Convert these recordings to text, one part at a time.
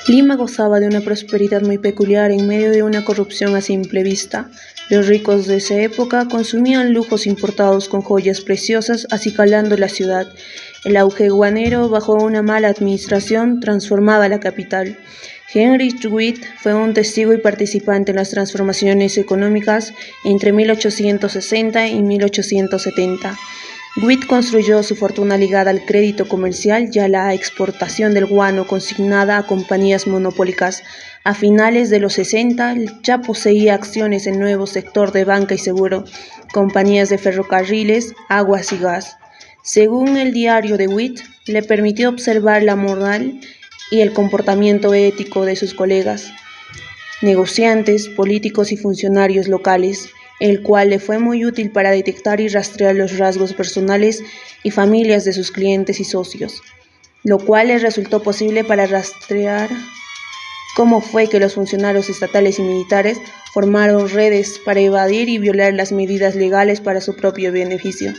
Lima gozaba de una prosperidad muy peculiar en medio de una corrupción a simple vista. Los ricos de esa época consumían lujos importados con joyas preciosas, acicalando la ciudad. El auge guanero, bajo una mala administración, transformaba la capital. Heinrich Witt fue un testigo y participante en las transformaciones económicas entre 1860 y 1870. Witt construyó su fortuna ligada al crédito comercial y a la exportación del guano consignada a compañías monopólicas. A finales de los 60 ya poseía acciones en nuevo sector de banca y seguro, compañías de ferrocarriles, aguas y gas. Según el diario de Witt, le permitió observar la moral y el comportamiento ético de sus colegas, negociantes, políticos y funcionarios locales, el cual le fue muy útil para detectar y rastrear los rasgos personales y familias de sus clientes y socios, lo cual le resultó posible para rastrear cómo fue que los funcionarios estatales y militares formaron redes para evadir y violar las medidas legales para su propio beneficio,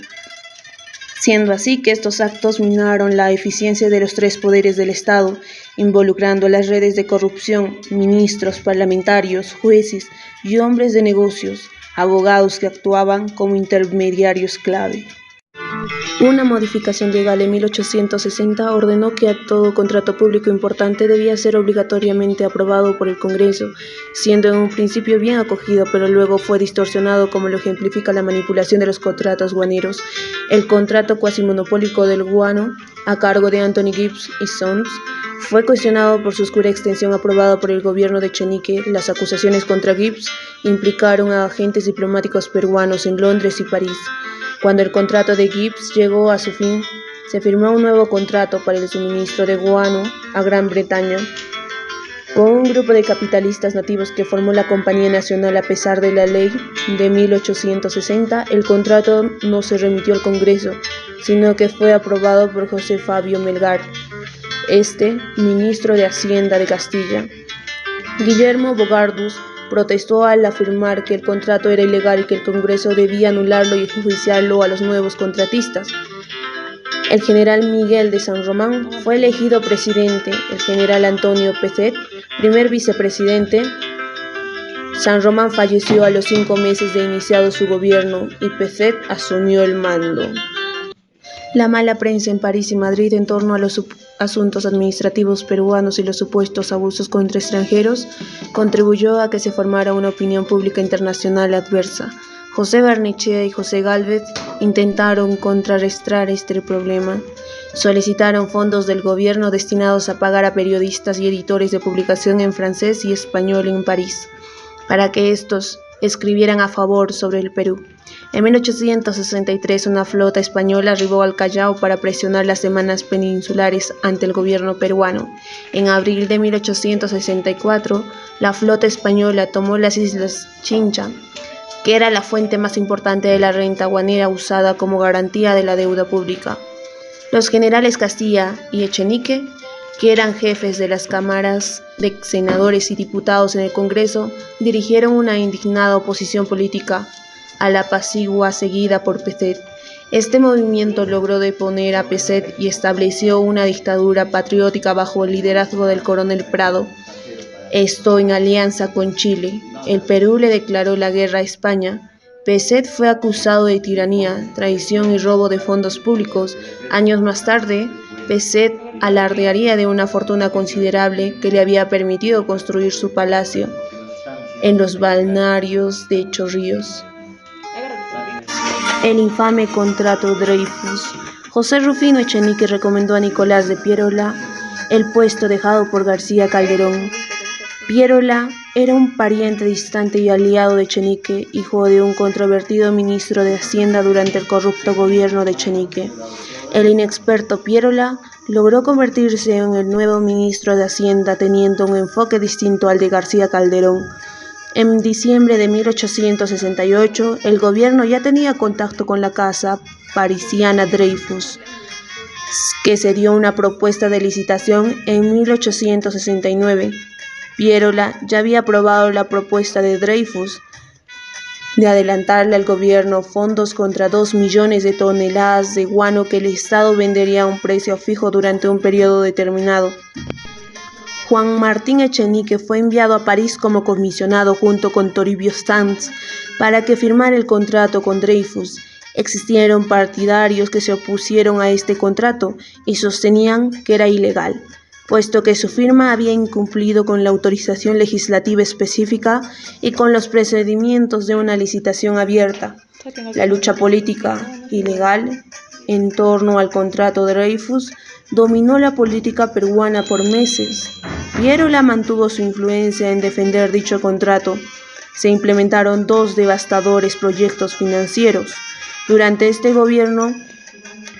siendo así que estos actos minaron la eficiencia de los tres poderes del Estado, involucrando las redes de corrupción, ministros, parlamentarios, jueces y hombres de negocios, abogados que actuaban como intermediarios clave. Una modificación legal en 1860 ordenó que todo contrato público importante debía ser obligatoriamente aprobado por el Congreso, siendo en un principio bien acogido, pero luego fue distorsionado como lo ejemplifica la manipulación de los contratos guaneros. El contrato cuasimonopólico del guano, a cargo de Anthony Gibbs y Sons, fue cuestionado por su oscura extensión aprobada por el gobierno de Echenique. Las acusaciones contra Gibbs implicaron a agentes diplomáticos peruanos en Londres y París. Cuando el contrato de Gibbs llegó a su fin, se firmó un nuevo contrato para el suministro de guano a Gran Bretaña, con un grupo de capitalistas nativos que formó la Compañía Nacional. A pesar de la ley de 1860, el contrato no se remitió al Congreso, sino que fue aprobado por José Fabio Melgar, ministro de Hacienda de Castilla. Guillermo Bogardus protestó al afirmar que el contrato era ilegal y que el Congreso debía anularlo y enjuiciarlo a los nuevos contratistas. El general Miguel de San Román fue elegido presidente, el general Antonio Pezet, primer vicepresidente. San Román falleció a los 5 meses de iniciado su gobierno y Pezet asumió el mando. La mala prensa en París y Madrid en torno a los asuntos administrativos peruanos y los supuestos abusos contra extranjeros contribuyó a que se formara una opinión pública internacional adversa. José Barnechea y José Gálvez intentaron contrarrestar este problema. Solicitaron fondos del gobierno destinados a pagar a periodistas y editores de publicación en francés y español en París, para que estos escribieran a favor sobre el Perú. En 1863, una flota española arribó al Callao para presionar las demandas peninsulares ante el gobierno peruano. En abril de 1864, la flota española tomó las islas Chincha, que era la fuente más importante de la renta guanera usada como garantía de la deuda pública. Los generales Castilla y Echenique, que eran jefes de las cámaras de senadores y diputados en el Congreso, dirigieron una indignada oposición política a la Pasigua seguida por Pezet. Este movimiento logró deponer a Pezet y estableció una dictadura patriótica bajo el liderazgo del coronel Prado, esto en alianza con Chile. El Perú le declaró la guerra a España. Pezet fue acusado de tiranía, traición y robo de fondos públicos. Años más tarde, Pezet alardearía de una fortuna considerable que le había permitido construir su palacio en los balnearios de Chorrillos. El infame contrato Dreyfus. José Rufino Echenique recomendó a Nicolás de Piérola el puesto dejado por García Calderón. Piérola era un pariente distante y aliado de Echenique, hijo de un controvertido ministro de Hacienda durante el corrupto gobierno de Echenique. El inexperto Piérola logró convertirse en el nuevo ministro de Hacienda, teniendo un enfoque distinto al de García Calderón. En diciembre de 1868, el gobierno ya tenía contacto con la casa parisiana Dreyfus, que se dio una propuesta de licitación en 1869. Piérola ya había aprobado la propuesta de Dreyfus de adelantarle al gobierno fondos contra 2 millones de toneladas de guano que el Estado vendería a un precio fijo durante un periodo determinado. Juan Martín Echenique fue enviado a París como comisionado junto con Toribio Sanz para que firmara el contrato con Dreyfus. Existieron partidarios que se opusieron a este contrato y sostenían que era ilegal, puesto que su firma había incumplido con la autorización legislativa específica y con los procedimientos de una licitación abierta. La lucha política ilegal en torno al contrato de Dreyfus dominó la política peruana por meses. Piérola mantuvo su influencia en defender dicho contrato. Se implementaron 2 devastadores proyectos financieros. Durante este gobierno,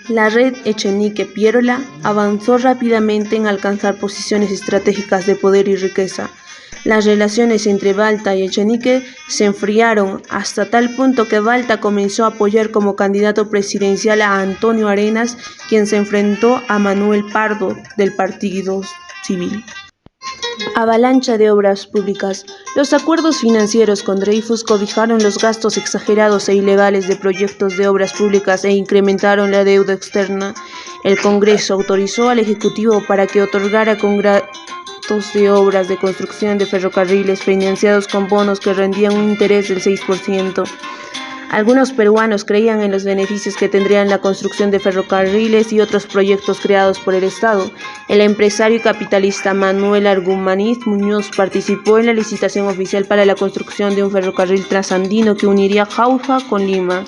la red Echenique-Piérola avanzó rápidamente en alcanzar posiciones estratégicas de poder y riqueza. Las relaciones entre Balta y Echenique se enfriaron hasta tal punto que Balta comenzó a apoyar como candidato presidencial a Antonio Arenas, quien se enfrentó a Manuel Pardo del Partido Civil. Avalancha de obras públicas. Los acuerdos financieros con Dreyfus cobijaron los gastos exagerados e ilegales de proyectos de obras públicas e incrementaron la deuda externa. El Congreso autorizó al Ejecutivo para que otorgara contratos de obras de construcción de ferrocarriles financiados con bonos que rendían un interés del 6%. Algunos peruanos creían en los beneficios que tendrían la construcción de ferrocarriles y otros proyectos creados por el Estado. El empresario y capitalista Manuel Argumaniz Muñoz participó en la licitación oficial para la construcción de un ferrocarril trasandino que uniría Jauja con Lima,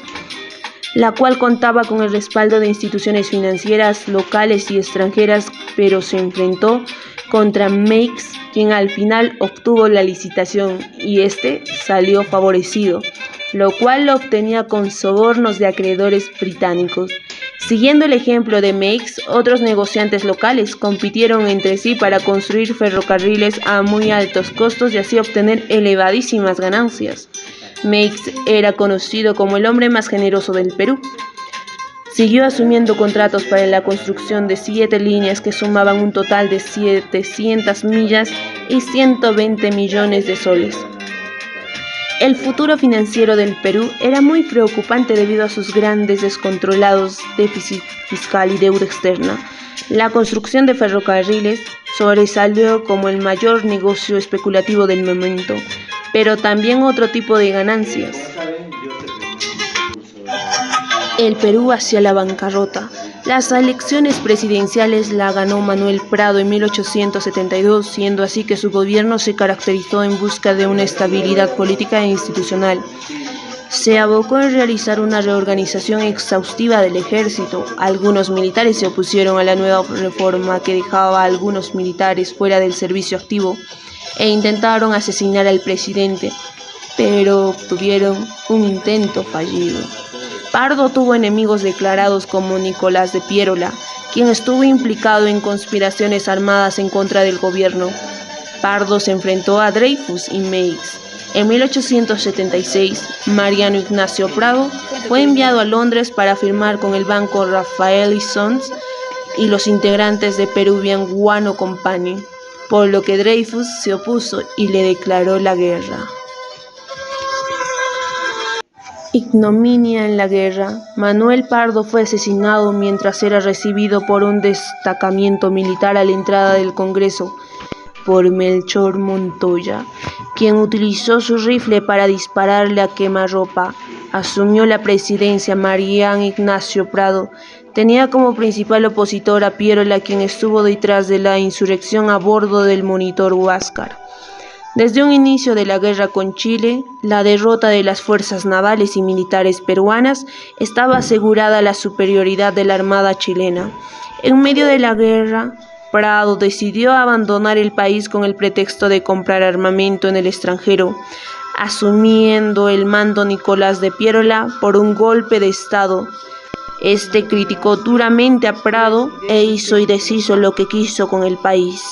la cual contaba con el respaldo de instituciones financieras locales y extranjeras, pero se enfrentó contra Meix, quien al final obtuvo la licitación y salió favorecido, lo cual lo obtenía con sobornos de acreedores británicos. Siguiendo el ejemplo de Meix, otros negociantes locales compitieron entre sí para construir ferrocarriles a muy altos costos y así obtener elevadísimas ganancias. Meix era conocido como el hombre más generoso del Perú. Siguió asumiendo contratos para la construcción de 7 líneas que sumaban un total de 700 millas y 120 millones de soles. El futuro financiero del Perú era muy preocupante debido a sus grandes descontrolados déficit fiscal y deuda externa. La construcción de ferrocarriles sobresalió como el mayor negocio especulativo del momento, pero también otro tipo de ganancias. El Perú hacia la bancarrota. Las elecciones presidenciales la ganó Manuel Prado en 1872, siendo así que su gobierno se caracterizó en busca de una estabilidad política e institucional. Se abocó en realizar una reorganización exhaustiva del ejército. Algunos militares se opusieron a la nueva reforma que dejaba a algunos militares fuera del servicio activo e intentaron asesinar al presidente, pero obtuvieron un intento fallido. Pardo tuvo enemigos declarados como Nicolás de Piérola, quien estuvo implicado en conspiraciones armadas en contra del gobierno. Pardo se enfrentó a Dreyfus y Meix. En 1876, Mariano Ignacio Prado fue enviado a Londres para firmar con el banco Rafael y Sons y los integrantes de Peruvian Guano Company, por lo que Dreyfus se opuso y le declaró la guerra. Ignominia en la guerra. Manuel Pardo fue asesinado mientras era recibido por un destacamento militar a la entrada del Congreso por Melchor Montoya, quien utilizó su rifle para dispararle a quemarropa. Asumió la presidencia Mariano Ignacio Prado. Tenía como principal opositor a Piérola, quien estuvo detrás de la insurrección a bordo del monitor Huáscar. Desde un inicio de la guerra con Chile, la derrota de las fuerzas navales y militares peruanas estaba asegurada la superioridad de la Armada chilena. En medio de la guerra, Prado decidió abandonar el país con el pretexto de comprar armamento en el extranjero, asumiendo el mando Nicolás de Piérola por un golpe de Estado. Criticó duramente a Prado e hizo y deshizo lo que quiso con el país.